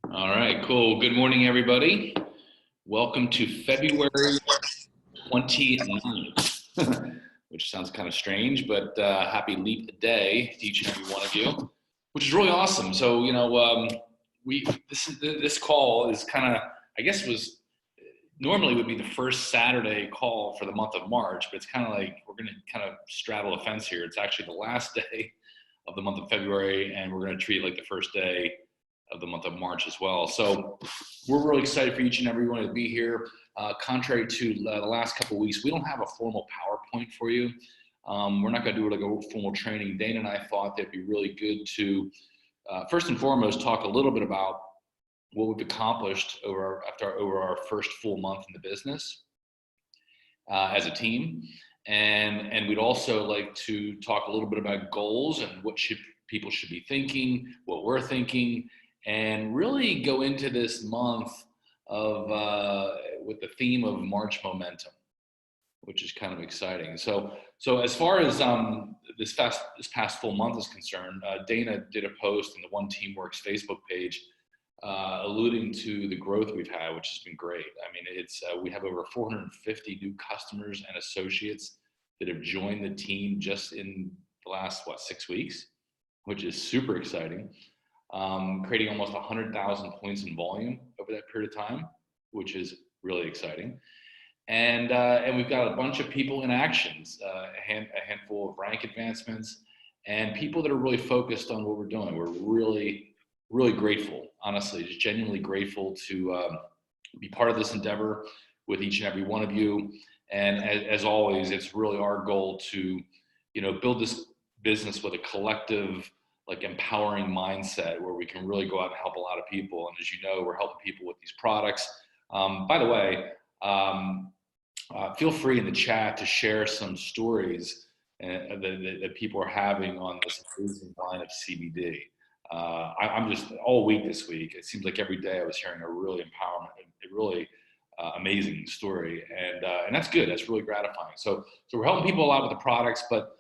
All right, cool. Good morning, everybody. Welcome to February 29th, which sounds kind of strange, but happy leap day to each and every one of you, which is really awesome. So, this call is kind of, I guess, was normally would be the first Saturday call for the month of March, but it's kind of like we're going to kind of straddle a fence here. It's actually the last day of the month of February, and we're going to treat it like the first day of the month of March as well. So we're really excited for each and every one to be here. Contrary to the last couple of weeks, we don't have a formal PowerPoint for you. We're not going to do like a formal training. Dana and I thought that'd be really good to, first and foremost, talk a little bit about what we've accomplished over our first full month in the business as a team. And we'd also like to talk a little bit about goals and what people should be thinking, what we're thinking, and really go into this month of with the theme of March momentum, which is kind of exciting. So as far as this past full month is concerned, Dana did a post on the One Teamworks Facebook page alluding to the growth we've had, which has been great. I mean, we have over 450 new customers and associates that have joined the team just in the last 6 weeks, which is super exciting. Creating almost 100,000 points in volume over that period of time, which is really exciting. And we've got a bunch of people in actions, a handful of rank advancements, and people that are really focused on what we're doing. We're really, really grateful, honestly, just genuinely grateful to be part of this endeavor with each and every one of you. And as always, it's really our goal to, build this business with a collective, like empowering mindset where we can really go out and help a lot of people. And as you know, we're helping people with these products. By the way, feel free in the chat to share some stories that people are having on this amazing line of CBD. I'm just all week this week. It seems like every day I was hearing a really amazing story, and that's good. That's really gratifying. So we're helping people a lot with the products, but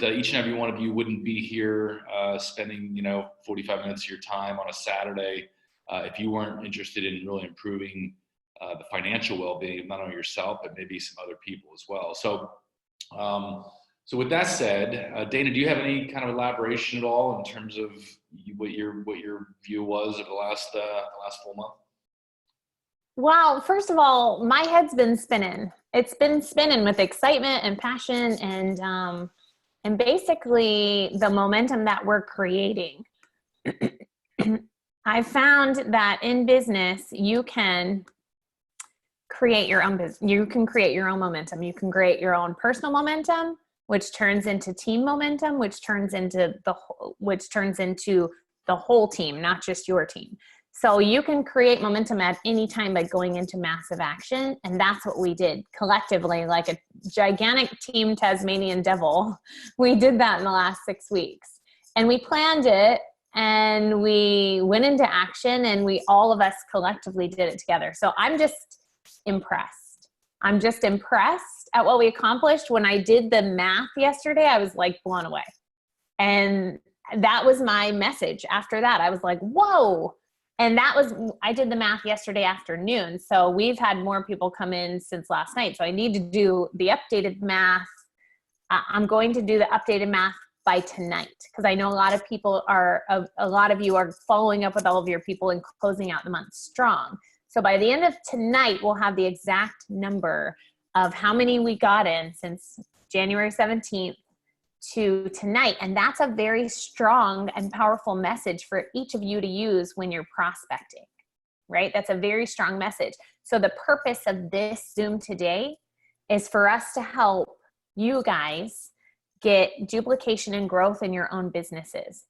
each and every one of you wouldn't be here spending 45 minutes of your time on a Saturday if you weren't interested in really improving the financial well-being of not only yourself but maybe some other people as well. So with that said, Dana, do you have any kind of elaboration at all in terms of what your view was of the last full month? Well, first of all, my head's been spinning. It's been spinning with excitement and passion and basically the momentum that we're creating. I found that in business, you can create your own business. You can create your own momentum. You can create your own personal momentum, which turns into team momentum, which turns into the whole team, not just your team. So you can create momentum at any time by going into massive action. And that's what we did collectively, like a gigantic team Tasmanian devil. We did that in the last 6 weeks. And we planned it and we went into action and all of us collectively did it together. So I'm just impressed. I'm just impressed at what we accomplished. When I did the math yesterday, I was like blown away. And that was my message. After that, I was like, whoa. And I did the math yesterday afternoon. So we've had more people come in since last night. So I need to do the updated math. I'm going to do the updated math by tonight because I know a lot of you are following up with all of your people and closing out the month strong. So by the end of tonight, we'll have the exact number of how many we got in since January 17th to tonight. And that's a very strong and powerful message for each of you to use when you're prospecting, right? That's a very strong message. So the purpose of this Zoom today is for us to help you guys get duplication and growth in your own businesses,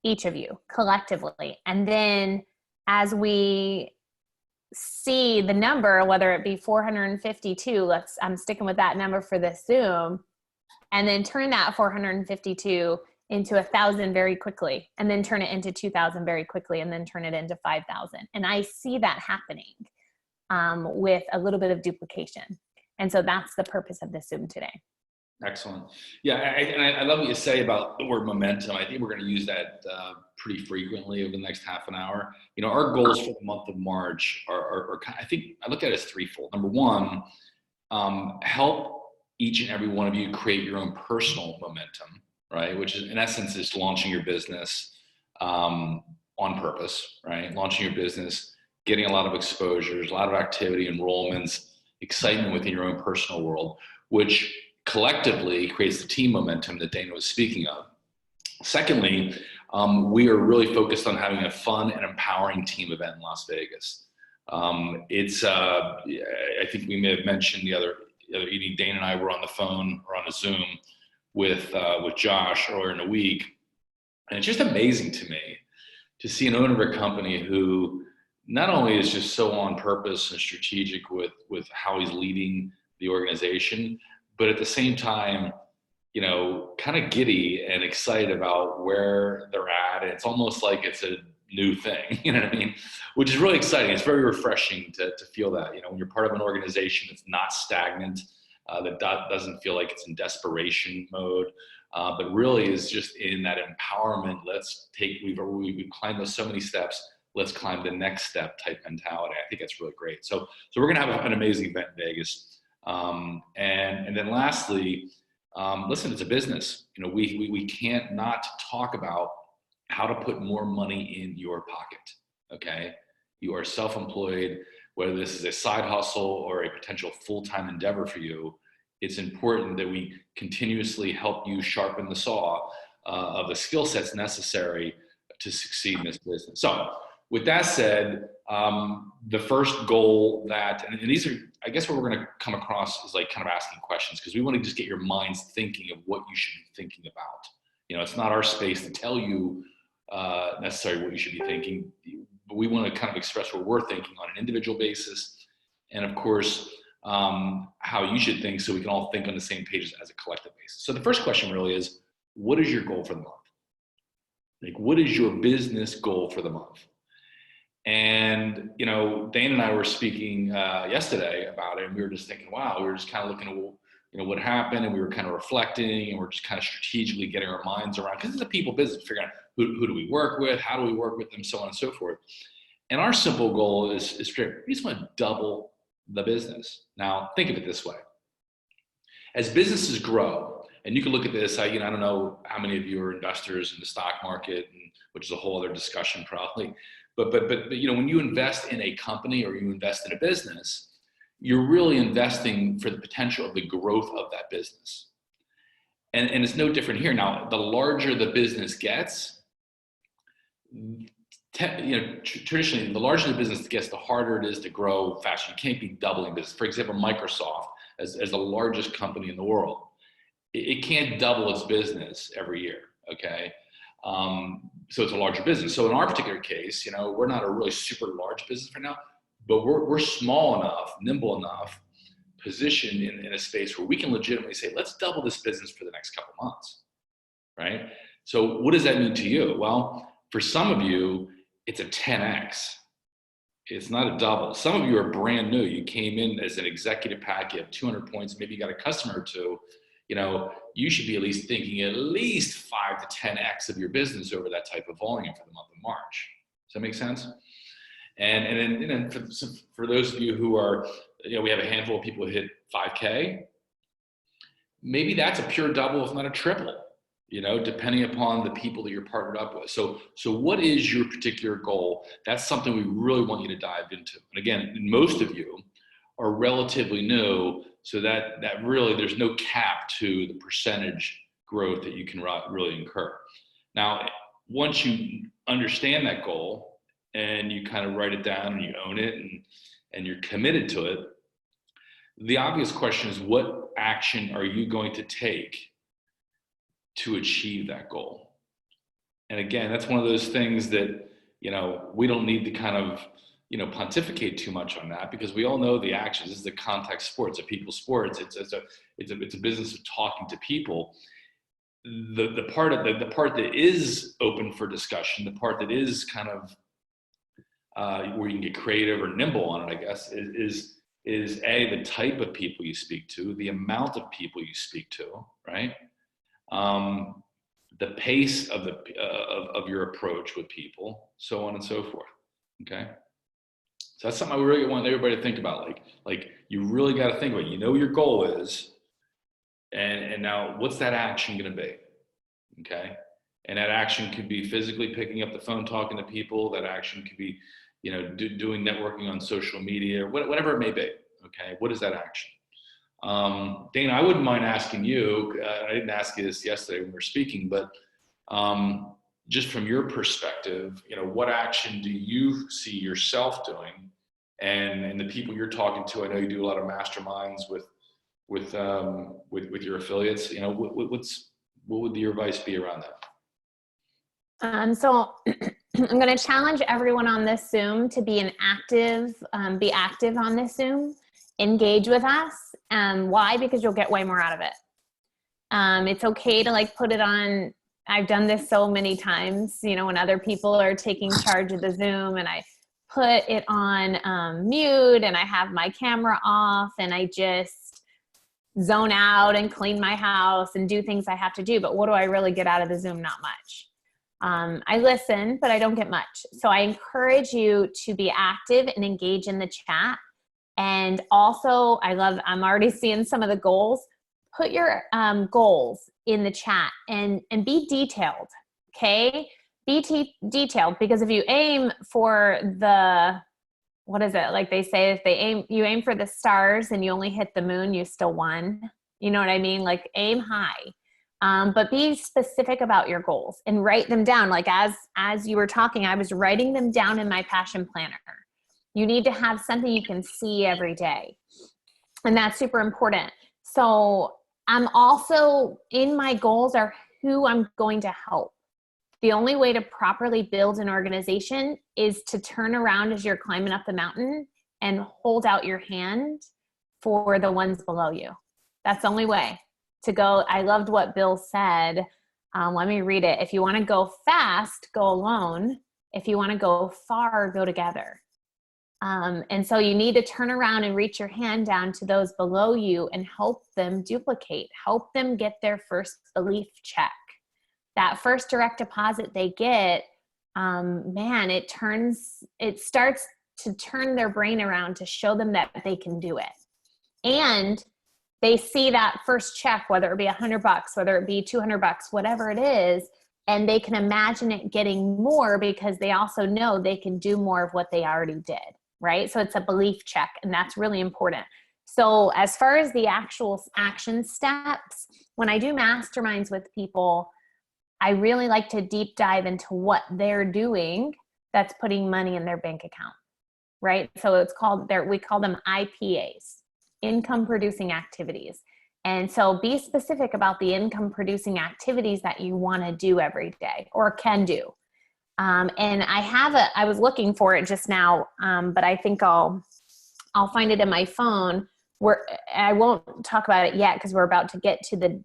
each of you collectively. And then as we see the number, whether it be 452, I'm sticking with that number for this Zoom, and then turn that 452 into 1,000 very quickly, and then turn it into 2,000 very quickly, and then turn it into 5,000. And I see that happening with a little bit of duplication. And so that's the purpose of this Zoom today. Excellent. Yeah, I love what you say about the word momentum. I think we're going to use that pretty frequently over the next half an hour. You know, our goals for the month of March are I think I look at it as threefold. Number one, help each and every one of you create your own personal momentum, right? Which is in essence is launching your business on purpose, right? Launching your business, getting a lot of exposures, a lot of activity, enrollments, excitement within your own personal world, which collectively creates the team momentum that Dana was speaking of. Secondly, we are really focused on having a fun and empowering team event in Las Vegas. I think we may have mentioned the other evening, Dana and I were on the phone or on a Zoom with Josh earlier in the week. And it's just amazing to me to see an owner of a company who not only is just so on purpose and strategic with how he's leading the organization, but at the same time, you know, kind of giddy and excited about where they're at. And it's almost like it's a new thing, you know what I mean? Which is really exciting. It's very refreshing to feel that, you know, when you're part of an organization that's not stagnant, that doesn't feel like it's in desperation mode, but really is just in that empowerment. We've climbed so many steps. Let's climb the next step type mentality. I think that's really great. So we're going to have an amazing event in Vegas. And then lastly, listen, it's a business. You know, we can't not talk about how to put more money in your pocket. Okay. You are self-employed, whether this is a side hustle or a potential full-time endeavor for you. It's important that we continuously help you sharpen the saw of the skill sets necessary to succeed in this business. So with that said, the first goal and these are, I guess what we're going to come across is like kind of asking questions, because we want to just get your minds thinking of what you should be thinking about. You know, it's not our space to tell you necessarily what you should be thinking, but we want to kind of express what we're thinking on an individual basis. And of course, how you should think, so we can all think on the same page as a collective basis. So the first question really is, what is your goal for the month? Like, what is your business goal for the month? And, you know, Dana and I were speaking yesterday about it, and we were just thinking, wow, we were just kind of looking at, you know, what happened, and we were kind of reflecting, and we're just kind of strategically getting our minds around, because it's a people business, figuring out who do we work with, how do we work with them, so on and so forth. And our simple goal is straight. We just want to double the business. Now, think of it this way. As businesses grow, and you can look at this, I don't know how many of you are investors in the stock market, which is a whole other discussion probably. But you know, when you invest in a company or you invest in a business, you're really investing for the potential of the growth of that business. And it's no different here. Now, the larger the business gets, traditionally, the larger the business gets, the harder it is to grow faster. You can't be doubling business. For example, Microsoft, as the largest company in the world, it can't double its business every year, okay? So it's a larger business. So in our particular case, you know, we're not a really super large business right now, but we're small enough, nimble enough, positioned in a space where we can legitimately say, let's double this business for the next couple months, right? So what does that mean to you? Well, for some of you, it's a 10X. It's not a double. Some of you are brand new. You came in as an executive pack, you have 200 points, maybe you got a customer or two. You know, you should be at least thinking at least 5 to 10X of your business over that type of volume for the month of March. Does that make sense? And then for those of you who are, you know, we have a handful of people who hit 5K. Maybe that's a pure double, if not a triple, you know, depending upon the people that you're partnered up with. So what is your particular goal? That's something we really want you to dive into. And again, most of you are relatively new, so that really, there's no cap to the percentage growth that you can really incur. Now, once you understand that goal and you kind of write it down and you own it and you're committed to it, the obvious question is, what action are you going to take to achieve that goal? And again, that's one of those things that, you know, we don't need to kind of, you know, pontificate too much on that, because we all know the actions. This is a contact sport. It's a people sport. It's a business of talking to people. The part that is open for discussion, the part that is kind of where you can get creative or nimble on it, I guess, is is A, the type of people you speak to, the amount of people you speak to, right? The pace of of your approach with people, so on and so forth. Okay, so that's something I really want everybody to think about. Like you really got to think about. You know what your goal is, and now what's that action going to be? Okay, and that action could be physically picking up the phone, talking to people. That action could be, doing networking on social media, whatever it may be. Okay, what is that action? Dana, I wouldn't mind asking you, I didn't ask you this yesterday when we were speaking, but just from your perspective, what action do you see yourself doing? And the people you're talking to, I know you do a lot of masterminds with your affiliates. What would your advice be around that? So I'm going to challenge everyone on this Zoom to be be active on this Zoom, engage with us. Why? Because you'll get way more out of it. It's okay to put it on. I've done this so many times, when other people are taking charge of the Zoom, and I put it on mute and I have my camera off and I just zone out and clean my house and do things I have to do. But what do I really get out of the Zoom? Not much. I listen, but I don't get much. So I encourage you to be active and engage in the chat. And also, I'm already seeing some of the goals. Put your goals in the chat and be detailed, okay? Be detailed, because if you aim for what is it? Like they say, if you aim for the stars and you only hit the moon, you still won. You know what I mean? Like aim high, but be specific about your goals and write them down. Like as you were talking, I was writing them down in my passion planner. You need to have something you can see every day. And that's super important. So I'm also, in my goals are who I'm going to help. The only way to properly build an organization is to turn around as you're climbing up the mountain and hold out your hand for the ones below you. That's the only way to go. I loved what Bill said. Let me read it. If you want to go fast, go alone. If you want to go far, go together. And so you need to turn around and reach your hand down to those below you and help them duplicate, help them get their first belief check. That first direct deposit they get, it starts to turn their brain around to show them that they can do it. And they see that first check, whether it be $100, whether it be $200, whatever it is, and they can imagine it getting more because they also know they can do more of what they already did. Right? So it's a belief check, and that's really important. So as far as the actual action steps, when I do masterminds with people, I really like to deep dive into what they're doing that's putting money in their bank account, right? So we call them IPAs, income producing activities. And so be specific about the income producing activities that you want to do every day or can do. And I was looking for it just now, but I think I'll find it in my phone, where I won't talk about it yet because we're about to get to the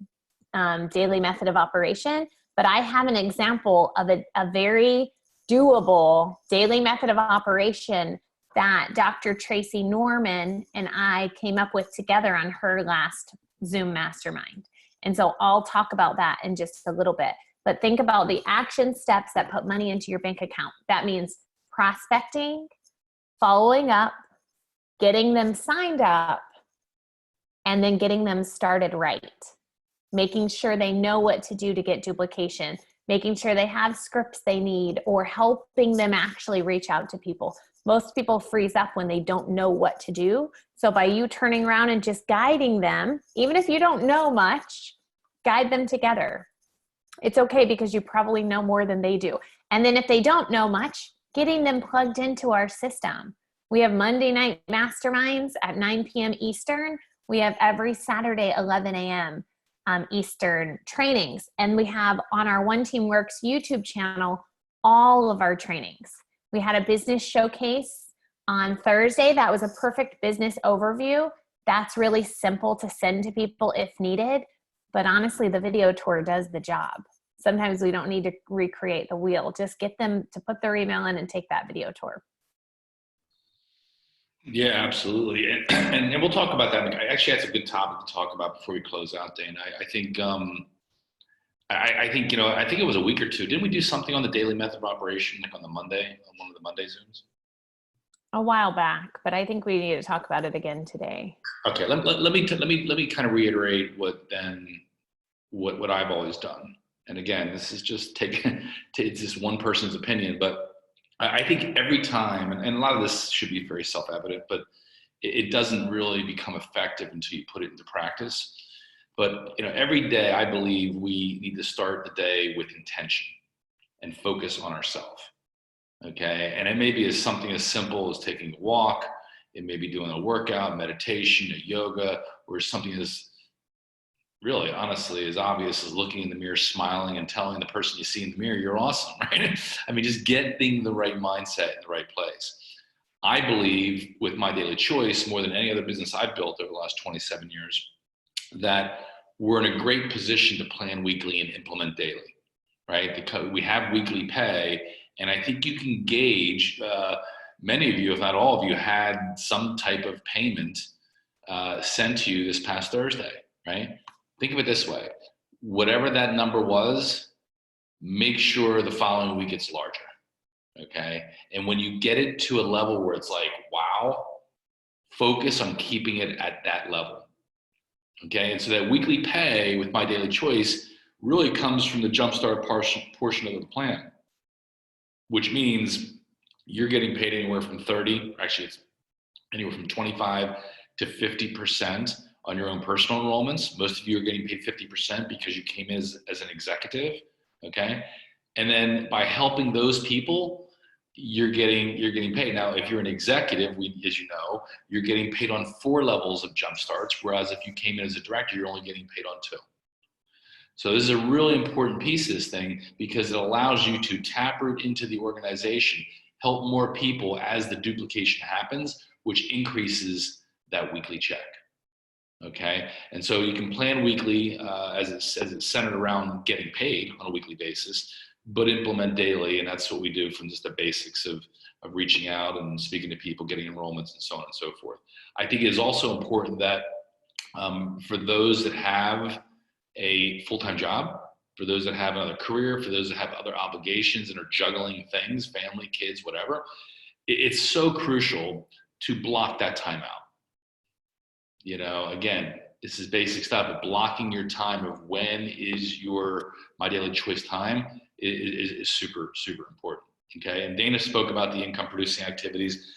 daily method of operation. But I have an example of a very doable daily method of operation that Dr. Tracy Norman and I came up with together on her last Zoom mastermind. And so I'll talk about that in just a little bit. But think about the action steps that put money into your bank account. That means prospecting, following up, getting them signed up, and then getting them started right. Making sure they know what to do to get duplication, making sure they have scripts they need, or helping them actually reach out to people. Most people freeze up when they don't know what to do. So by you turning around and just guiding them, even if you don't know much, guide them together. It's okay because you probably know more than they do. And then if they don't know much, getting them plugged into our system. We have Monday night masterminds at 9 p.m. Eastern. We have every Saturday, 11 a.m. Eastern trainings. And we have on our One Team Works YouTube channel, all of our trainings. We had a business showcase on Thursday. That was a perfect business overview. That's really simple to send to people if needed. But honestly, the video tour does the job. Sometimes we don't need to recreate the wheel. Just get them to put their email in and take that video tour. Yeah, absolutely. And we'll talk about that. Actually, that's a good topic to talk about before we close out, Dana. I think, I think, I think it was a week or two. Didn't we do something on the daily method of operation, like on the Monday, on one of the Monday Zooms? A while back, but I think we need to talk about it again today. Okay, let me kind of reiterate what I've always done. And again, this is just it's just one person's opinion, but I think every time, and a lot of this should be very self-evident, but it doesn't really become effective until you put it into practice. But every day, I believe we need to start the day with intention and focus on ourselves. Okay, and it may be as something as simple as taking a walk. It may be doing a workout, meditation, a yoga, or something as really honestly as obvious as looking in the mirror, smiling, and telling the person you see in the mirror you're awesome, right? I mean, just getting the right mindset in the right place. I believe with my daily choice, more than any other business I've built over the last 27 years, that we're in a great position to plan weekly and implement daily, right? Because we have weekly pay, and I think you can gauge, many of you, if not all of you, had some type of payment sent to you this past Thursday, right? Think of it this way. Whatever that number was, make sure the following week it's larger, okay? And when you get it to a level where it's like, wow, focus on keeping it at that level, okay? And so that weekly pay with my daily choice really comes from the jumpstart portion of the plan, which means you're getting paid anywhere from 30, actually it's anywhere from 25 to 50% on your own personal enrollments. Most of you are getting paid 50% because you came in as an executive, okay? And then by helping those people, you're getting paid. Now, if you're an executive, as you know, you're getting paid on 4 levels of jump starts, whereas if you came in as a director, you're only getting paid on 2. So this is a really important piece of this thing because it allows you to tap root into the organization, help more people as the duplication happens, which increases that weekly check. Okay, and so you can plan weekly as it's centered around getting paid on a weekly basis, but implement daily, and that's what we do from just the basics of reaching out and speaking to people, getting enrollments, and so on and so forth. I think it is also important that for those that have a full-time job, for those that have another career, for those that have other obligations and are juggling things, family, kids, whatever, it's so crucial to block that time out. Again, this is basic stuff, but blocking your time of when is your my daily choice time is super, super important. Okay. And Dana spoke about the income producing activities.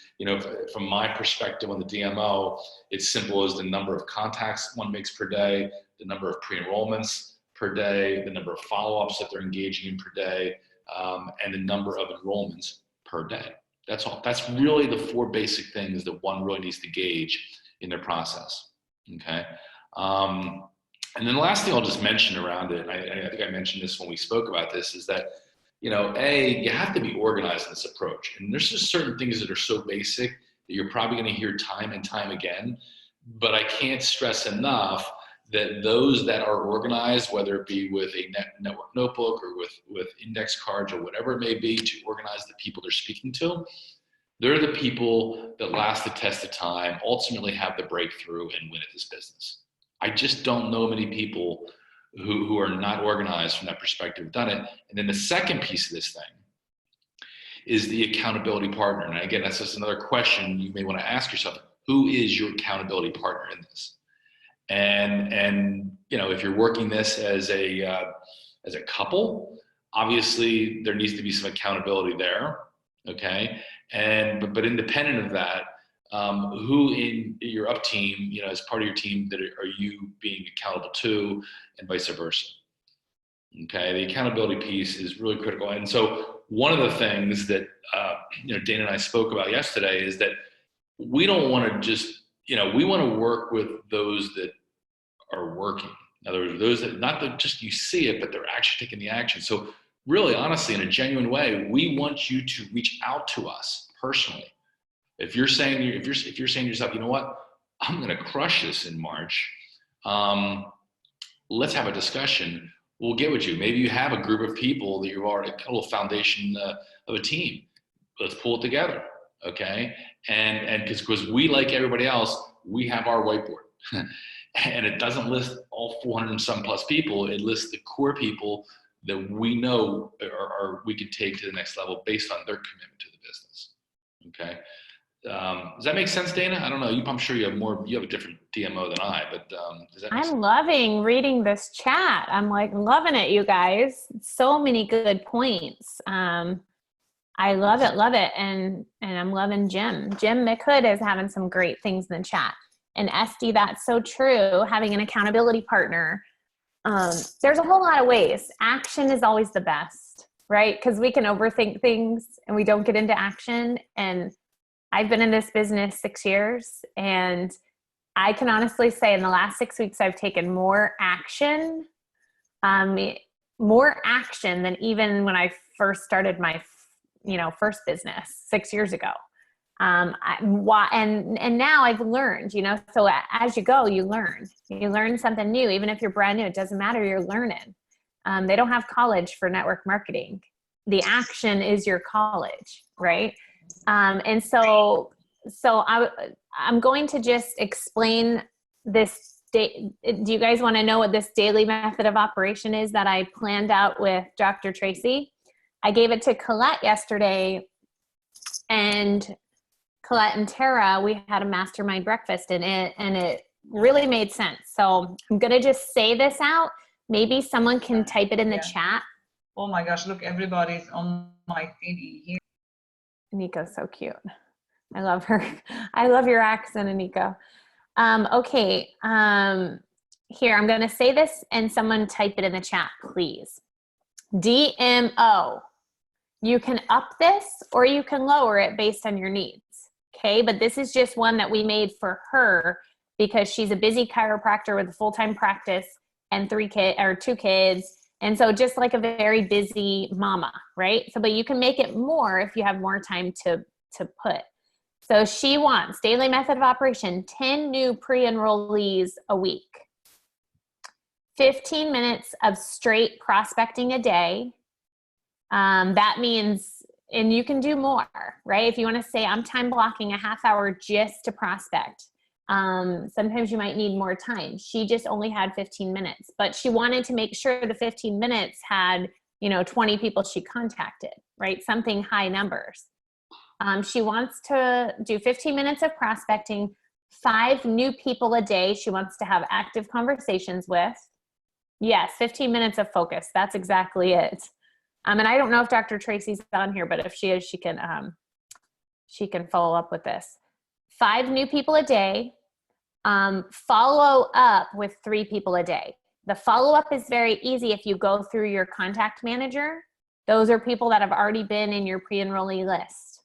From my perspective on the DMO, it's simple as the number of contacts one makes per day, the number of pre-enrollments per day, the number of follow-ups that they're engaging in per day, and the number of enrollments per day. That's all. That's really the 4 basic things that one really needs to gauge in their process, okay? And then the last thing I'll just mention around it, and I think I mentioned this when we spoke about this, is that, you have to be organized in this approach. And there's just certain things that are so basic that you're probably gonna hear time and time again, but I can't stress enough that those that are organized, whether it be with a network notebook or with index cards or whatever it may be to organize the people they're speaking to, they're the people that last the test of time, ultimately have the breakthrough and win at this business. I just don't know many people who are not organized from that perspective have done it. And then the second piece of this thing is the accountability partner. And again, that's just another question you may want to ask yourself. Who is your accountability partner in this? And if you're working this as a couple, obviously there needs to be some accountability there. Okay. But independent of that, who in your up team, as part of your team, that are you being accountable to, and vice versa. Okay. The accountability piece is really critical. And so one of the things that, Dana and I spoke about yesterday is that we don't want to just, we want to work with those that are working. In other words, those that not that just you see it, but they're actually taking the action. So really, honestly, in a genuine way, we want you to reach out to us personally. If you're saying to yourself, you know what, I'm going to crush this in March. Let's have a discussion. We'll get with you. Maybe you have a group of people that you've already a little foundation of a team. Let's pull it together. Okay. And because we, like everybody else, we have our whiteboard and it doesn't list all 400 and some plus people. It lists the core people that we know are we can take to the next level based on their commitment to the business. Okay. Does that make sense, Dana? I don't know. I'm sure you have a different DMO than I, but does that make sense? I'm loving reading this chat. I'm like loving it, you guys. So many good points. I love it. And I'm loving Jim. Jim McHood is having some great things in the chat. And Esty, that's so true. Having an accountability partner. There's a whole lot of ways. Action is always the best, right? Because we can overthink things and we don't get into action. And I've been in this business 6 years, and I can honestly say in the last 6 weeks, I've taken more action than even when I first started my, first business 6 years ago. And now I've learned, so as you go, you learn something new. Even if you're brand new, it doesn't matter. You're learning. They don't have college for network marketing. The action is your college, right? And so I'm going to just explain this. Do you guys want to know what this daily method of operation is that I planned out with Dr. Tracy? I gave it to Colette yesterday, and Colette and Tara, we had a mastermind breakfast in it, and it really made sense. So I'm going to just say this out. Maybe someone can type it in the chat. Oh my gosh, look, everybody's on my TV here. Eniko's so cute. I love her. I love your accent, Eniko. Okay. Here, I'm going to say this and someone type it in the chat, please. DMO. You can up this or you can lower it based on your needs. Okay. But this is just one that we made for her because she's a busy chiropractor with a full-time practice and 2 kids. And so just like a very busy mama, right? So, but you can make it more if you have more time to put. So she wants daily method of operation, 10 new pre-enrollees a week, 15 minutes of straight prospecting a day. That means, and you can do more, right? If you want to say, I'm time blocking a half hour just to prospect. Sometimes you might need more time. She just only had 15 minutes, but she wanted to make sure the 15 minutes had, 20 people she contacted, right? Something high numbers. She wants to do 15 minutes of prospecting, 5 new people a day she wants to have active conversations with. Yes, 15 minutes of focus. That's exactly it. And I don't know if Dr. Tracy's on here, but if she is, she can follow up with this. 5 new people a day. Follow up with 3 people a day. The follow-up is very easy if you go through your contact manager. Those are people that have already been in your pre-enrollee list.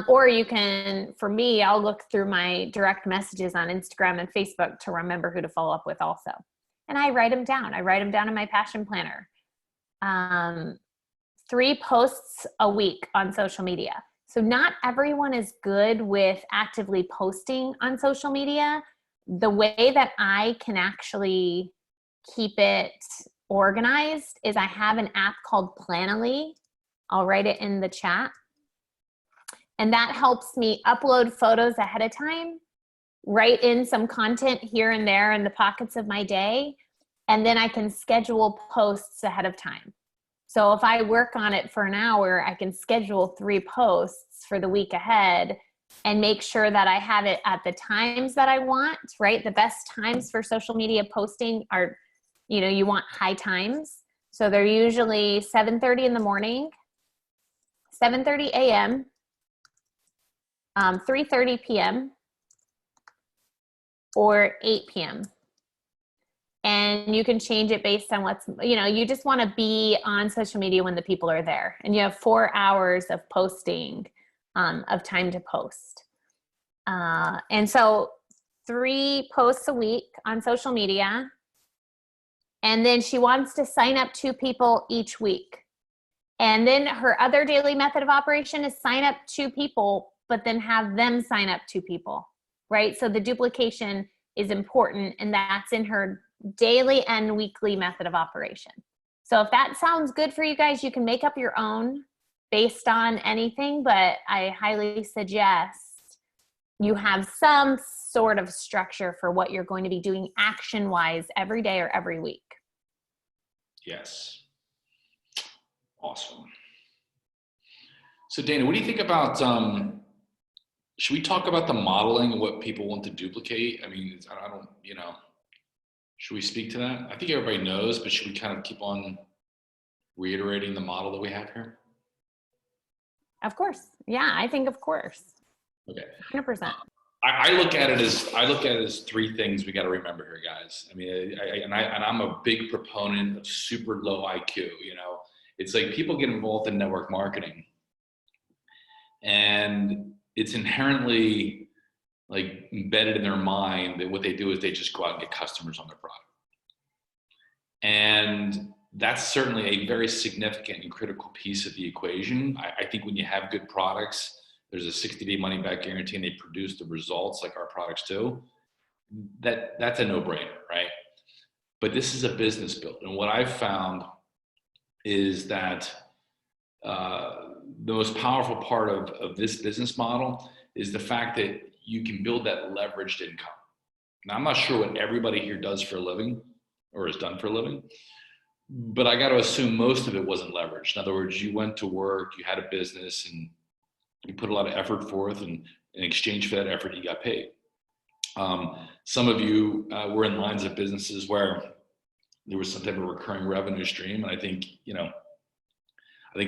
Or you can, for me, I'll look through my direct messages on Instagram and Facebook to remember who to follow up with also. And I write them down. I write them down in my passion planner. 3 posts a week on social media. So not everyone is good with actively posting on social media. The way that I can actually keep it organized is I have an app called Planoly. I'll write it in the chat. And that helps me upload photos ahead of time, write in some content here and there in the pockets of my day, and then I can schedule posts ahead of time. So if I work on it for an hour, I can schedule 3 posts for the week ahead and make sure that I have it at the times that I want, right? The best times for social media posting are, you want high times. So they're usually 7:30 in the morning, 7:30 a.m., 3:30 p.m., or 8 p.m. And you can change it based on what's, you just want to be on social media when the people are there. And you have 4 hours of posting, of time to post. And so 3 posts a week on social media. And then she wants to sign up 2 people each week. And then her other daily method of operation is sign up 2 people, but then have them sign up 2 people, right? So the duplication is important, and that's in her daily and weekly method of operation. So if that sounds good for you guys, you can make up your own. based on anything, but I highly suggest you have some sort of structure for what you're going to be doing action-wise every day or every week. Yes. Awesome. So Dana, what do you think about, should we talk about the modeling and what people want to duplicate? I mean, I don't, should we speak to that? I think everybody knows, but should we kind of keep on reiterating the model that we have here? Of course. Yeah, I think of course. Okay. 100%. I look at it as three things we got to remember here, guys. I mean, I'm a big proponent of super low IQ. It's like people get involved in network marketing, and it's inherently like embedded in their mind that what they do is they just go out and get customers on their product, and that's certainly a very significant and critical piece of the equation. I think when you have good products, there's a 60-day money-back guarantee, and they produce the results like our products do. That's a no-brainer, right? But this is a business build, and what I've found is that the most powerful part of this business model is the fact that you can build that leveraged income. Now, I'm not sure what everybody here does for a living or has done for a living, but I got to assume most of it wasn't leveraged. In other words, you went to work, you had a business, and you put a lot of effort forth, and in exchange for that effort, you got paid. Some of you were in lines of businesses where there was some type of recurring revenue stream, and I think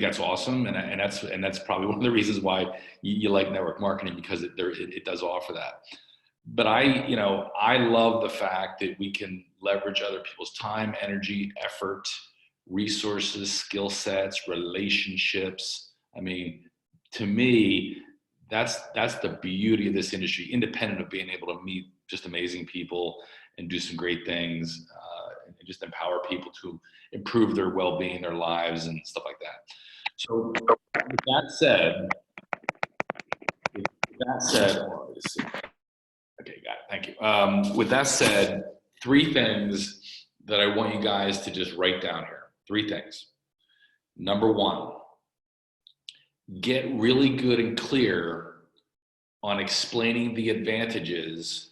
that's awesome, and that's probably one of the reasons why you like network marketing, because it does offer that. But I love the fact that we can leverage other people's time, energy, effort, resources, skill sets, relationships. I mean, to me, that's the beauty of this industry, independent of being able to meet just amazing people and do some great things, and just empower people to improve their well-being, their lives, and stuff like that. So with that said, okay, got it, thank you. With that said, three things that I want you guys to just write down here. Three things. Number one, get really good and clear on explaining the advantages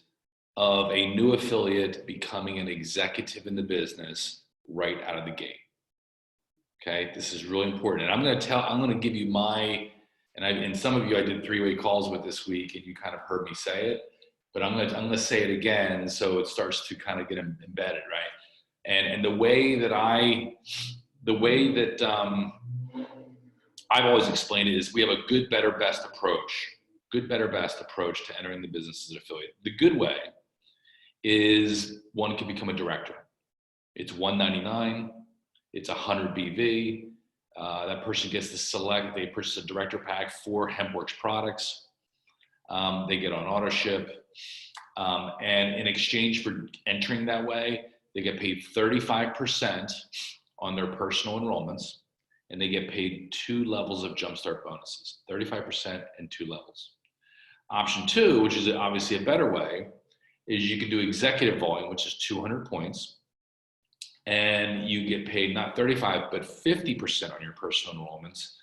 of a new affiliate becoming an executive in the business right out of the gate. Okay, this is really important. And I'm going to give you and some of you I did 3-way calls with this week, and you kind of heard me say it, but I'm going to say it again so it starts to kind of get embedded, right? And the way that I've always explained it is we have a good, better, best approach to entering the business as an affiliate. The good way is one can become a director. It's $199. It's 100 BV. That person gets to select. They purchase a director pack for HempWorks products. They get on auto ship. And in exchange for entering that way, they get paid 35% on their personal enrollments, and they get paid 2 levels of Jumpstart bonuses, 35% and 2 levels. Option 2, which is obviously a better way, is you can do executive volume, which is 200 points, and you get paid not 35, but 50% on your personal enrollments,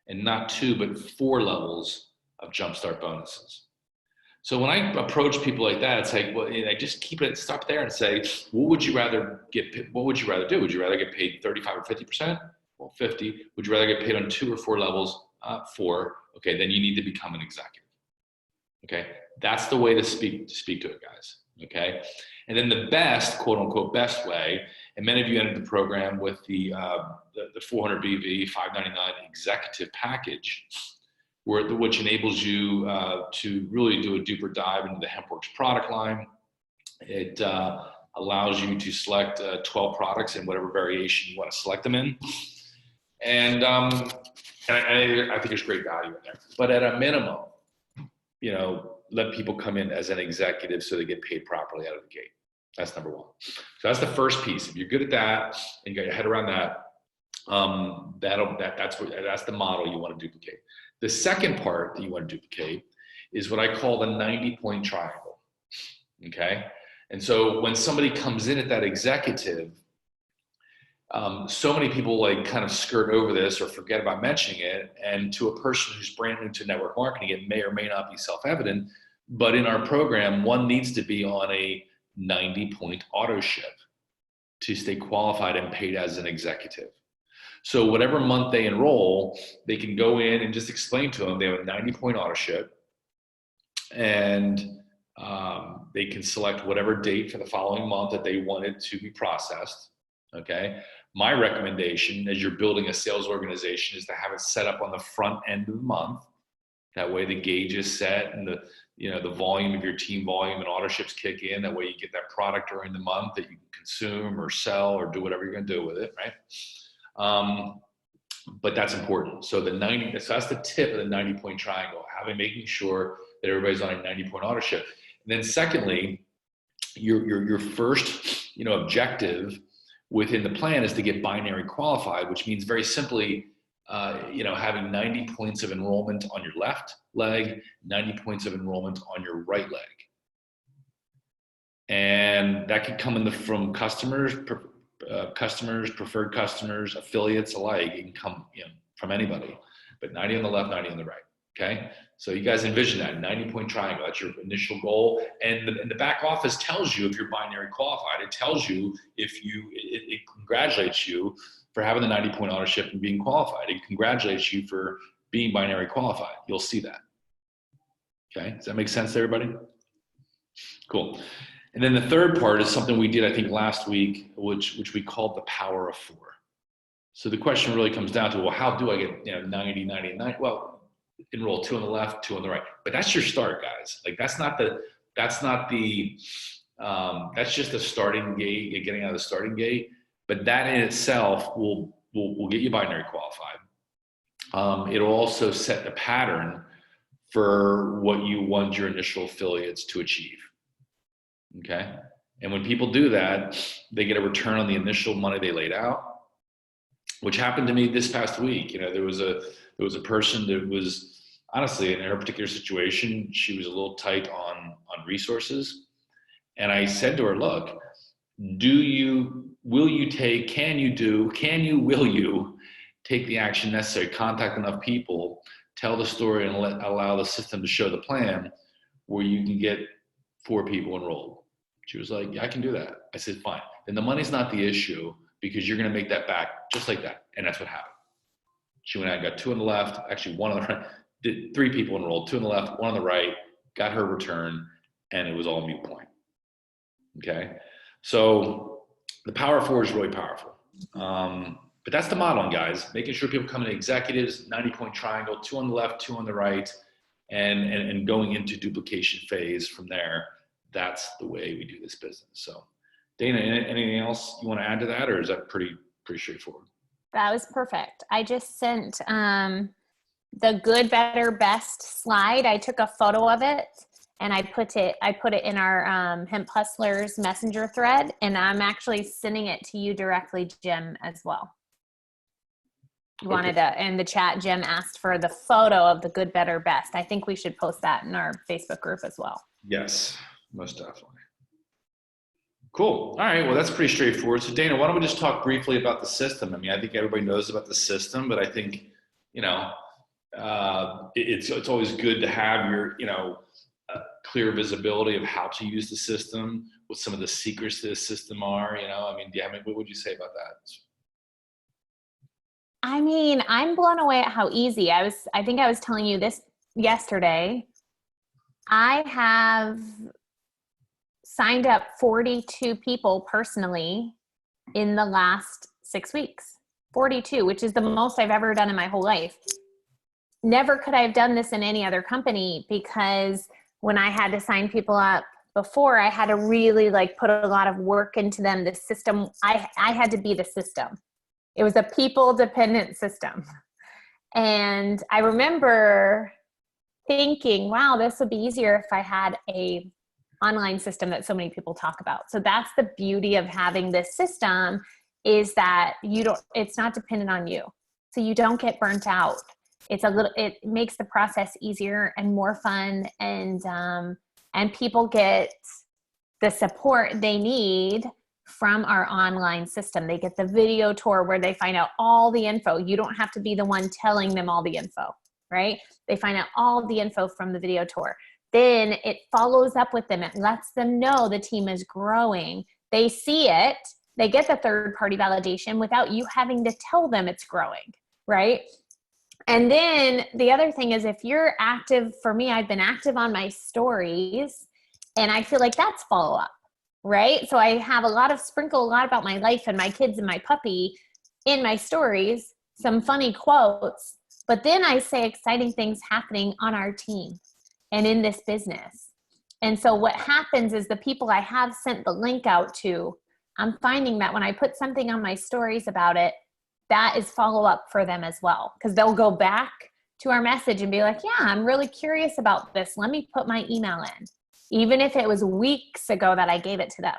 and not 2, but 4 levels of Jumpstart bonuses. So when I approach people like that, it's like, well, I just stop there and say, what would you rather do? Would you rather get paid 35 or 50%? Well, 50. Would you rather get paid on 2 or 4 levels? 4. Okay, then you need to become an executive. Okay, that's the way to speak to it, guys. Okay, and then the best, quote unquote, best way, and many of you entered the program with the 400 BV 599 executive package, which enables you to really do a deeper dive into the HempWorks product line. It allows you to select 12 products in whatever variation you want to select them in, and I think there's great value in there. But at a minimum, let people come in as an executive so they get paid properly out of the gate. That's number one. So that's the first piece. If you're good at that and you got your head around that, that's the model you want to duplicate. The second part that you want to duplicate is what I call the 90-point triangle. Okay, and so when somebody comes in at that executive, So many people like kind of skirt over this or forget about mentioning it. And to a person who's brand new to network marketing, it may or may not be self-evident, but in our program, one needs to be on a 90-point auto ship to stay qualified and paid as an executive. So whatever month they enroll, they can go in and just explain to them they have a 90-point auto ship, and they can select whatever date for the following month that they want it to be processed. Okay. My recommendation as you're building a sales organization is to have it set up on the front end of the month. That way the gauge is set and the volume of your team volume and auto ships kick in. That way you get that product during the month that you can consume or sell or do whatever you're going to do with it, right? But that's important. So so that's the tip of the 90-point triangle, making sure that everybody's on a 90-point auto ship. And then secondly, your first objective within the plan is to get binary qualified, which means very simply, having 90 points of enrollment on your left leg, 90 points of enrollment on your right leg. And that could come from customers, preferred customers, affiliates alike. It can come from anybody, but 90 on the left, 90 on the right. Okay. So you guys envision that 90-point triangle. That's your initial goal. And the back office tells you if you're binary qualified. It tells you it congratulates you for having the 90-point auto ship and being qualified. It congratulates you for being binary qualified. You'll see that. Okay. Does that make sense to everybody? Cool. And then the third part is something we did, I think, last week, which we called the power of 4. So the question really comes down to, well, how do I get 90, 90, and 90? Well, enroll 2 on the left, 2 on the right. But that's your start, guys. Like that's just the starting gate, getting out of the starting gate. But that in itself will get you binary qualified. It'll also set the pattern for what you want your initial affiliates to achieve. Okay. And when people do that, they get a return on the initial money they laid out, which happened to me this past week. There was a person that was, honestly, in her particular situation, she was a little tight on resources. And I said to her, look, will you take the action necessary, contact enough people, tell the story, and allow the system to show the plan where you can get 4 people enrolled? She was like, yeah, I can do that. I said, fine. Then the money's not the issue, because you're going to make that back just like that. And that's what happened. She went out and got 2 on the left, actually 1 on the right, did 3 people enrolled, 2 on the left, 1 on the right, got her return, and it was all moot point. Okay. So the power of 4 is really powerful. But that's the modeling, guys, making sure people come in executives, 90-point triangle, 2 on the left, 2 on the right, and going into duplication phase from there. That's the way we do this business. So Dana, anything else you want to add to that, or is that pretty straightforward? That was perfect. I just sent the good, better, best slide. I took a photo of it and I put it in our Hemp Hustlers Messenger thread, and I'm actually sending it to you directly, Jim, as well. You wanted to, in the chat, Jim asked for the photo of the good, better, best. I think we should post that in our Facebook group as well. Yes, most definitely. Cool. All right. Well, that's pretty straightforward. So Dana, why don't we just talk briefly about the system? I mean, I think everybody knows about the system, but I think, it's always good to have your, clear visibility of how to use the system, what some of the secrets to the system are, what would you say about that? I mean, I'm blown away at how easy. I think I was telling you this yesterday. I have signed up 42 people personally in the last 6 weeks. 42, which is the most I've ever done in my whole life. Never could I have done this in any other company, because when I had to sign people up before, I had to really put a lot of work into them. The system, I had to be the system. It was a people dependent system. And I remember thinking, wow, this would be easier if I had a online system that so many people talk about. So that's the beauty of having this system, is that it's not dependent on you. So you don't get burnt out. It makes the process easier and more fun, and people get the support they need from our online system. They get the video tour where they find out all the info. You don't have to be the one telling them all the info, right? They find out all the info from the video tour. Then it follows up with them. It lets them know the team is growing. They see it. They get the third-party validation without you having to tell them it's growing, right? And then the other thing is, if you're active, for me, I've been active on my stories, and I feel like that's follow-up, right? So I have sprinkle a lot about my life and my kids and my puppy in my stories, some funny quotes, but then I say exciting things happening on our team and in this business. And so what happens is the people I have sent the link out to, I'm finding that when I put something on my stories about it, that is follow up for them as well. Because they'll go back to our message and be like, yeah, I'm really curious about this. Let me put my email in, even if it was weeks ago that I gave it to them.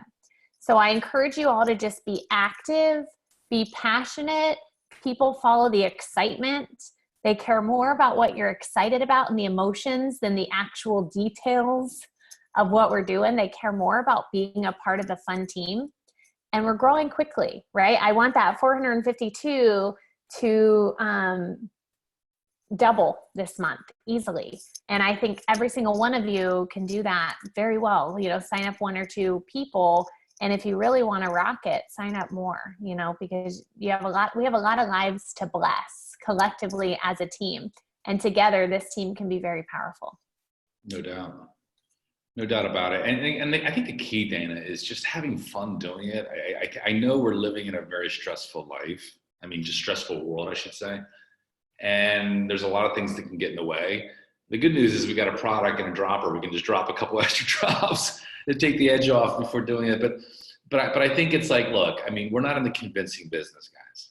So I encourage you all to just be active, be passionate. People follow the excitement. They care more about what you're excited about and the emotions than the actual details of what we're doing. They care more about being a part of the fun team. And we're growing quickly, right? I want that 452 to double this month easily. And I think every single one of you can do that very well. Sign up 1 or 2 people. And if you really want to rock it, sign up more, because we have a lot of lives to bless collectively as a team. And together, this team can be very powerful. No doubt. No doubt about it. And I think the key, Dana, is just having fun doing it. I know we're living in a very stressful life. Just stressful world, I should say. And there's a lot of things that can get in the way. The good news is we got a product and a dropper. We can just drop a couple extra drops to take the edge off before doing it. But I think it's like, look, we're not in the convincing business, guys.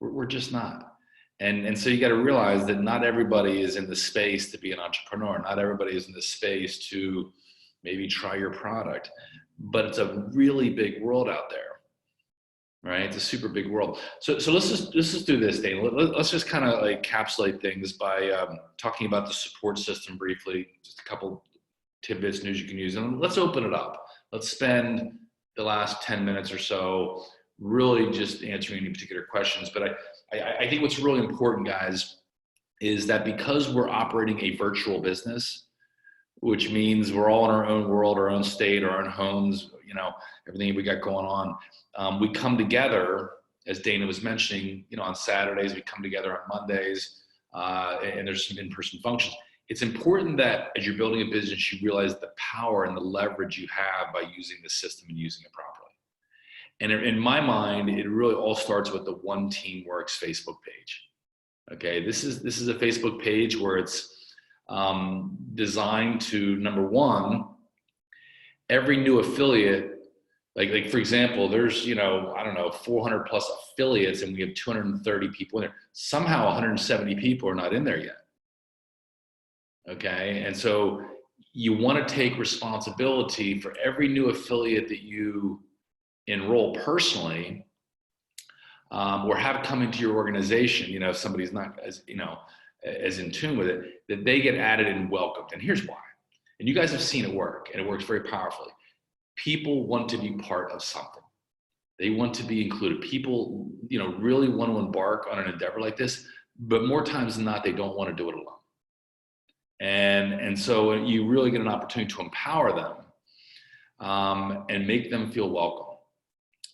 We're just not. And so you got to realize that not everybody is in the space to be an entrepreneur. Not everybody is in the space to maybe try your product, but it's a really big world out there, right? It's a super big world. So let's just do this, Dana. Let's just kind of like encapsulate things by talking about the support system briefly, just a couple tidbits, news you can use, and let's open it up. Let's spend the last 10 minutes or so really just answering any particular questions. But I think what's really important, guys, is that because we're operating a virtual business, which means we're all in our own world, our own state, our own homes, everything we got going on, we come together, as Dana was mentioning, on Saturdays, we come together on Mondays, and there's some in-person functions. It's important that as you're building a business, you realize the power and the leverage you have by using the system and using it properly. And in my mind, it really all starts with the One Team Works Facebook page. Okay, this is a Facebook page where it's designed to, number one, every new affiliate, like for example, there's 400 plus affiliates, and we have 230 people in there. Somehow 170 people are not in there yet. Okay, and so you want to take responsibility for every new affiliate that you enroll personally, or have come into your organization. If somebody's not as in tune with it, that they get added and welcomed. And here's why. And you guys have seen it work, and it works very powerfully. People want to be part of something. They want to be included. People, really want to embark on an endeavor like this, but more times than not, they don't want to do it alone. And so you really get an opportunity to empower them and make them feel welcome.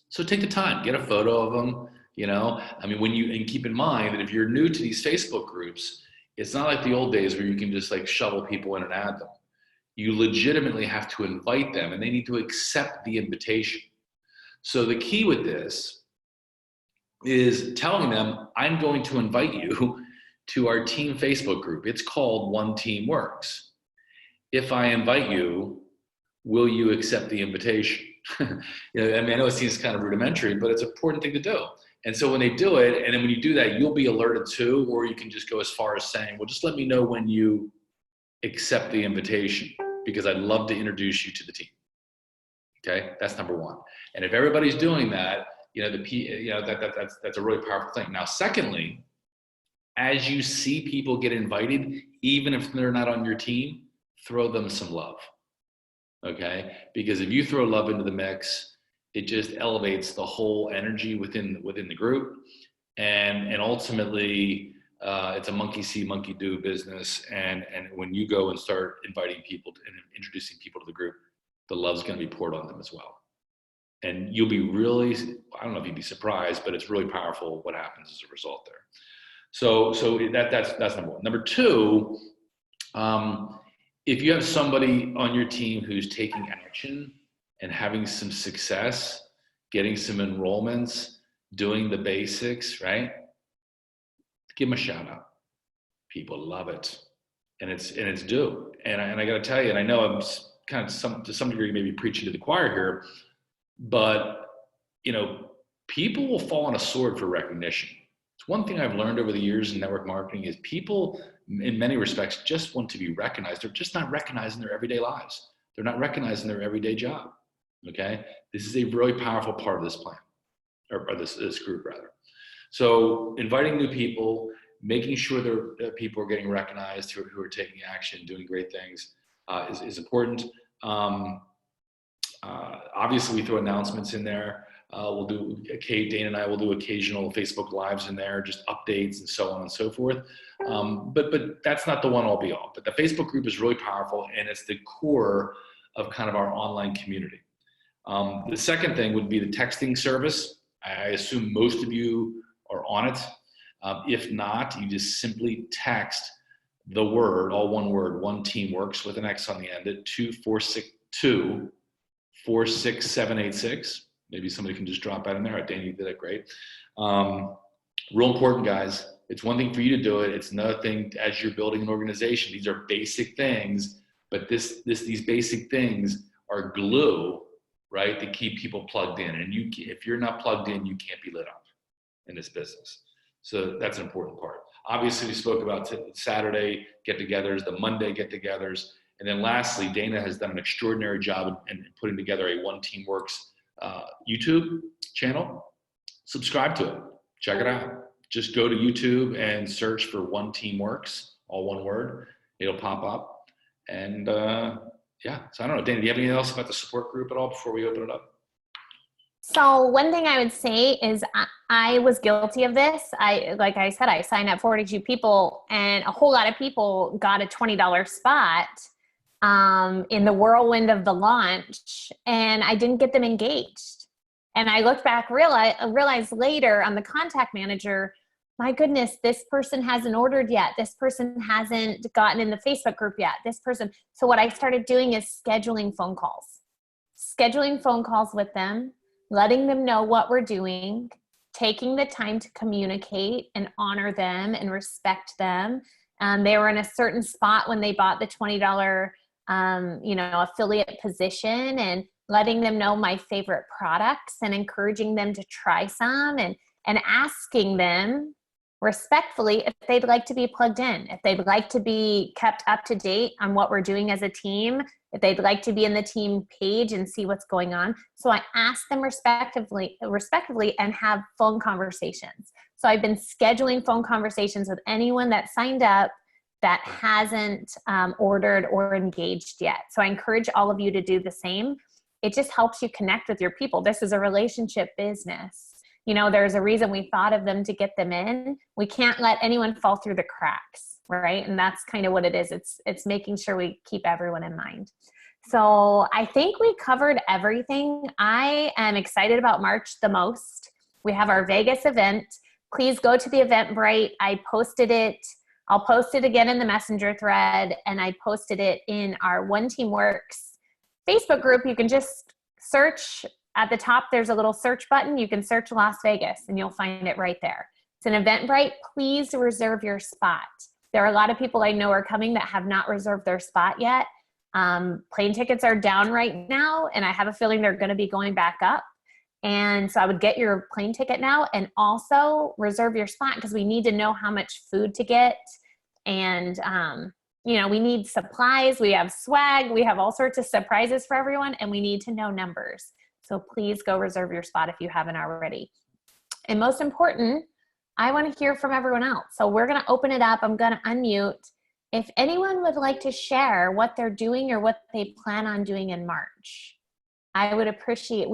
So take the time, get a photo of them, and keep in mind that if you're new to these Facebook groups, it's not like the old days where you can just like shovel people in and add them. You legitimately have to invite them, and they need to accept the invitation. So the key with this is telling them, I'm going to invite you to our team Facebook group. It's called One Team Works. If I invite you, will you accept the invitation? I know it seems kind of rudimentary, but it's an important thing to do. And so when they do it, and then when you do that, you'll be alerted too, or you can just go as far as saying, well, just let me know when you accept the invitation, because I'd love to introduce you to the team. Okay, that's number one. And if everybody's doing that, that's a really powerful thing. Now, secondly, as you see people get invited, even if they're not on your team, throw them some love. Okay, because if you throw love into the mix, It just elevates the whole energy within the group, and ultimately it's a monkey see, monkey do business. And when you go and start inviting people and introducing people to the group, the love's going to be poured on them as well. And you'll be really, I don't know if you'd be surprised, but it's really powerful what happens as a result there. So that's number one. Number two, if you have somebody on your team who's taking action and having some success, getting some enrollments, doing the basics, right? Give them a shout out. People love it, and it's due. And I got to tell you, and I know I'm kind of to some degree maybe preaching to the choir here, but people will fall on a sword for recognition. It's one thing I've learned over the years in network marketing is people, in many respects, just want to be recognized. They're just not recognized in their everyday lives. They're not recognized in their everyday job. Okay, this is a really powerful part of this plan, or this group rather. So inviting new people, making sure that people are getting recognized who are taking action, doing great things is important. Obviously, we throw announcements in there. Dana and I will do occasional Facebook Lives in there, just updates and so on and so forth. But that's not the one all be all. But the Facebook group is really powerful, and it's the core of kind of our online community. The second thing would be the texting service. I assume most of you are on it. If not, you just simply text the word, all one word, One Team Works with an X on the end at 246-46786. Maybe somebody can just drop that in there. Danny, you did that great. Real important, guys. It's one thing for you to do it. It's another thing as you're building an organization. These are basic things, but these basic things are glue, right, to keep people plugged in. And if you're not plugged in, you can't be lit up in this business. So that's an important part. Obviously, we spoke about Saturday get-togethers, the Monday get-togethers, and then lastly, Dana has done an extraordinary job in putting together a One Team Works YouTube channel. Subscribe to it. Check it out. Just go to YouTube and search for One Team Works, all one word. It'll pop up. And yeah, so I don't know, Dana, do you have anything else about the support group at all before we open it up? So one thing I would say is I was guilty of this. Like I said, I signed up 42 people, and a whole lot of people got a $20 spot in the whirlwind of the launch, and I didn't get them engaged. And I looked back, realized later on the contact manager, my goodness, this person hasn't ordered yet. This person hasn't gotten in the Facebook group yet. So what I started doing is scheduling phone calls with them, letting them know what we're doing, taking the time to communicate and honor them and respect them. They were in a certain spot when they bought the $20 affiliate position, and letting them know my favorite products and encouraging them to try some, and asking them respectfully if they'd like to be plugged in, if they'd like to be kept up to date on what we're doing as a team, if they'd like to be in the team page and see what's going on. So I asked them respectively and have phone conversations. So I've been scheduling phone conversations with anyone that signed up that hasn't ordered or engaged yet. So I encourage all of you to do the same. It just helps you connect with your people. This is a relationship business. There's a reason we thought of them to get them in. We can't let anyone fall through the cracks, right? And that's kind of what it is. It's making sure we keep everyone in mind. So I think we covered everything. I am excited about March the most. We have our Vegas event. Please go to the Eventbrite. I posted it. I'll post it again in the Messenger thread, and I posted it in our One Team Works Facebook group. You can just search at the top. There's a little search button. You can search Las Vegas and you'll find it right there. It's an Eventbrite. Please reserve your spot. There are a lot of people I know are coming that have not reserved their spot yet. Plane tickets are down right now, and I have a feeling they're going to be going back up. And so I would get your plane ticket now, and also reserve your spot, because we need to know how much food to get. And, we need supplies, we have swag, we have all sorts of surprises for everyone, and we need to know numbers. So please go reserve your spot if you haven't already. And most important, I want to hear from everyone else. So we're going to open it up. I'm going to unmute. If anyone would like to share what they're doing or what they plan on doing in March, I would appreciate,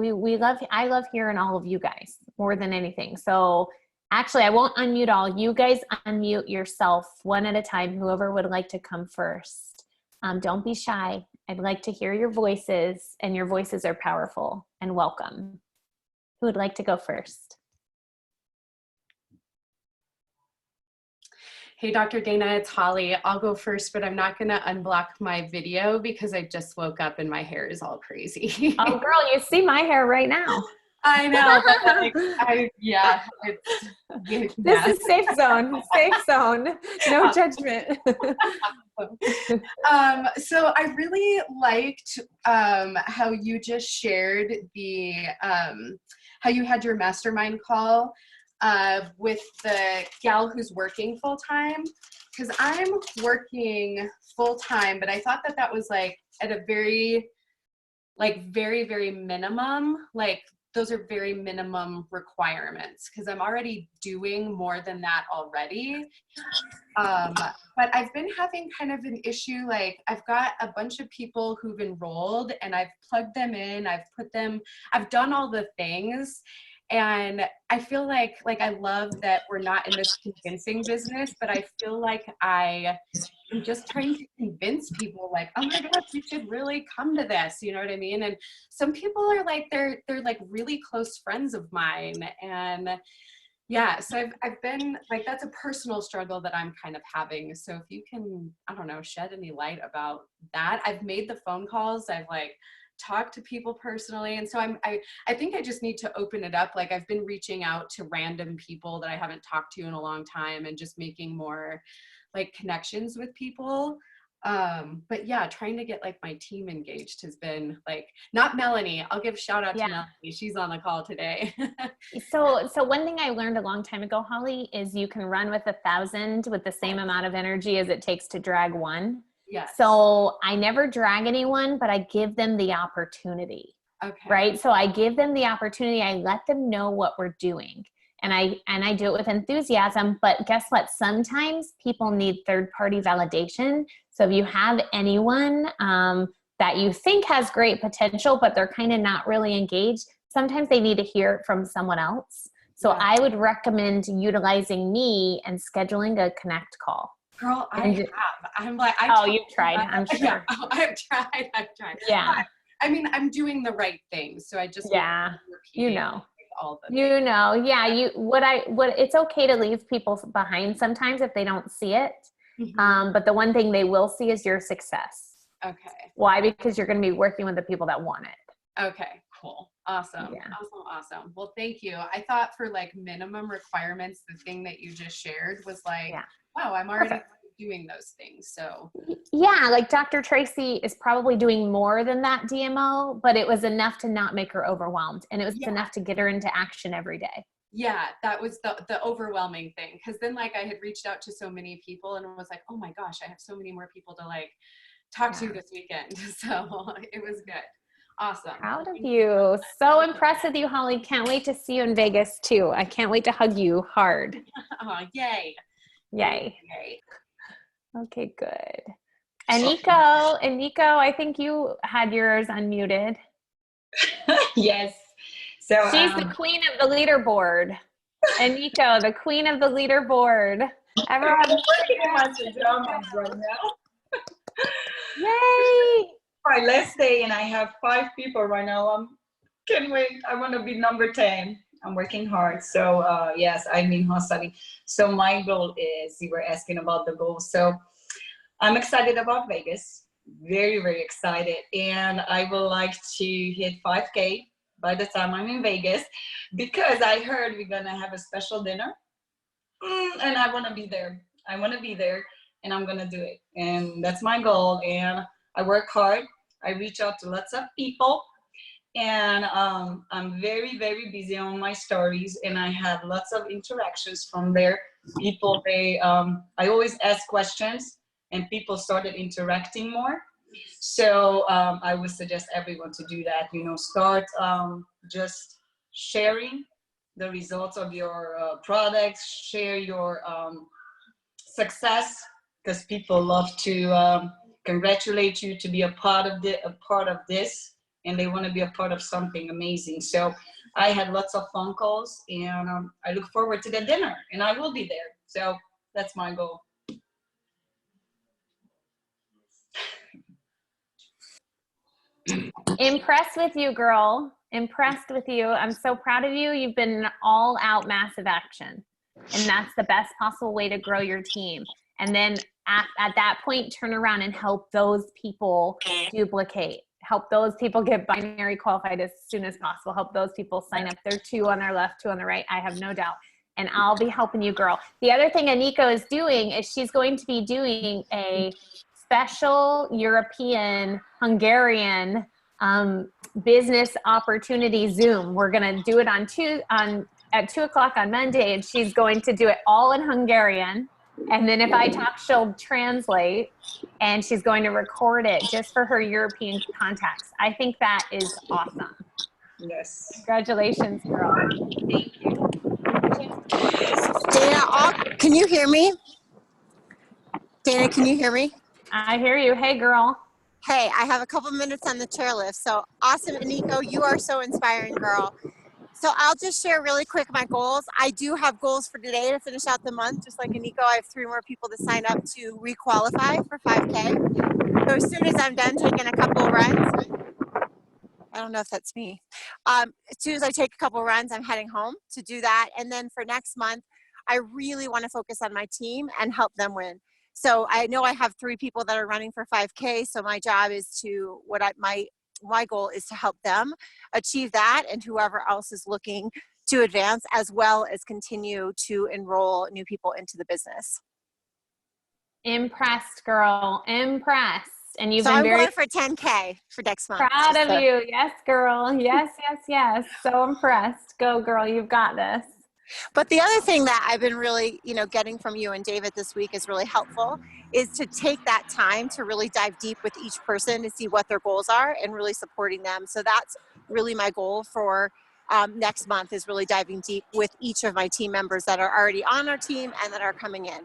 I love hearing all of you guys more than anything. So actually, I won't unmute all. You guys unmute yourself one at a time, whoever would like to come first. Don't be shy. I'd like to hear your voices, and your voices are powerful and welcome. Who would like to go first? Hey, Dr. Dana, it's Holly. I'll go first, but I'm not going to unblock my video because I just woke up and my hair is all crazy. Oh, girl, you see my hair right now. I know, but like, it's This is safe zone. Safe zone. No judgment. So I really liked how you just shared the how you had your mastermind call with the gal who's working full time, because I'm working full time, but I thought that that was like at a very very minimum, like those are very minimum requirements, because I'm already doing more than that already. But I've been having kind of an issue, like I've got a bunch of people who've enrolled and I've plugged them in, I've done all the things. And I feel like I love that we're not in this convincing business, but I feel like I am just trying to convince people like, oh my gosh, you should really come to this. You know what I mean? And some people are like, they're like really close friends of mine. And yeah, so I've been like, that's a personal struggle that I'm kind of having. So if you can, I don't know, shed any light about that. I've made the phone calls. I've like talk to people personally, and so I think I just need to open it up. Like I've been reaching out to random people that I haven't talked to in a long time and just making more like connections with people. But yeah, trying to get like my team engaged has been like, not Melanie, I'll give shout out to Melanie, she's on the call today. So one thing I learned a long time ago, Holly, is you can run with 1,000 with the same amount of energy as it takes to drag one. Yes. So I never drag anyone, but I give them the opportunity. Okay. Right. So I give them the opportunity. I let them know what we're doing, and I do it with enthusiasm. But guess what? Sometimes people need third-party validation. So if you have anyone that you think has great potential, but they're kind of not really engaged, sometimes they need to hear it from someone else. So Yeah. I would recommend utilizing me and scheduling a connect call. Girl, I have. I'm like, you've tried, I'm sure. Yeah, I've tried. Yeah. But, I mean, I'm doing the right things, so I just you know. like, all the you know, yeah. It's okay to leave people behind sometimes if they don't see it. Mm-hmm. But the one thing they will see is your success. Okay. Why? Because you're going to be working with the people that want it. Okay. Cool. Awesome. Yeah. Awesome. Well, thank you. I thought for like minimum requirements, the thing that you just shared was like, wow, I'm already doing those things. So yeah, like Dr. Tracy is probably doing more than that DMO, but it was enough to not make her overwhelmed, and it was enough to get her into action every day. Yeah, that was the overwhelming thing, because then like I had reached out to so many people and was like, oh my gosh, I have so many more people to like talk to this weekend. So it was good. Awesome. Proud of you. So impressed with you, Holly. Can't wait to see you in Vegas too. I can't wait to hug you hard. Oh, yay. Yay. Okay, good. Eniko, I think you had yours unmuted. Yes. So she's the queen of the leaderboard. Eniko, the queen of the leaderboard. Everyone, right now. Yay! My last day, and I have 5 people right now. Can't wait. I want to be number 10. I'm working hard. So yes, I'm in hustling. So my goal is, you were asking about the goals. So I'm excited about Vegas. Very, very excited. And I would like to hit 5K by the time I'm in Vegas, because I heard we're going to have a special dinner. And I want to be there. I want to be there, and I'm going to do it. And that's my goal. And I work hard. I reach out to lots of people. And I'm very, very busy on my stories, and I have lots of interactions from there. People, I always ask questions, and people started interacting more. So I would suggest everyone to do that. Start just sharing the results of your products, share your success, because people love to congratulate you to be a part of this. and they want to be a part of something amazing. So I had lots of phone calls, and I look forward to the dinner, and I will be there. So that's my goal. Impressed with you, girl. Impressed with you. I'm so proud of you. You've been an all out massive action. And that's the best possible way to grow your team. And then at that point, turn around and help those people duplicate. Help those people get binary qualified as soon as possible. Help those people sign up. There are 2 on their left, 2 on the right. I have no doubt. And I'll be helping you, girl. The other thing Eniko is doing is she's going to be doing a special European, Hungarian business opportunity Zoom. We're going to do it at 2 o'clock on Monday, and she's going to do it all in Hungarian. And then if I talk, she'll translate, and she's going to record it just for her European contacts. I think that is awesome. Yes. Congratulations, girl. Thank you. Jena, can you hear me? Jena, can you hear me? I hear you. Hey, girl. Hey, I have a couple minutes on the chairlift. So awesome, Eniko. You are so inspiring, girl. So I'll just share really quick my goals. I do have goals for today to finish out the month. Just like Eniko, I have 3 more people to sign up to re-qualify for 5K. So as soon as I'm done taking a couple of runs, I don't know if that's me. As soon as I take a couple of runs, I'm heading home to do that. And then for next month, I really want to focus on my team and help them win. So I know I have 3 people that are running for 5K. So my job is to, my goal is to help them achieve that, and whoever else is looking to advance, as well as continue to enroll new people into the business. Impressed, girl. Impressed. And you've So been I'm very going for 10K for next month. proud of you. Yes, girl. Yes, yes, yes. So impressed. Go, girl. You've got this. But the other thing that I've been really, getting from you and David this week is really helpful, is to take that time to really dive deep with each person to see what their goals are and really supporting them. So that's really my goal for next month, is really diving deep with each of my team members that are already on our team and that are coming in.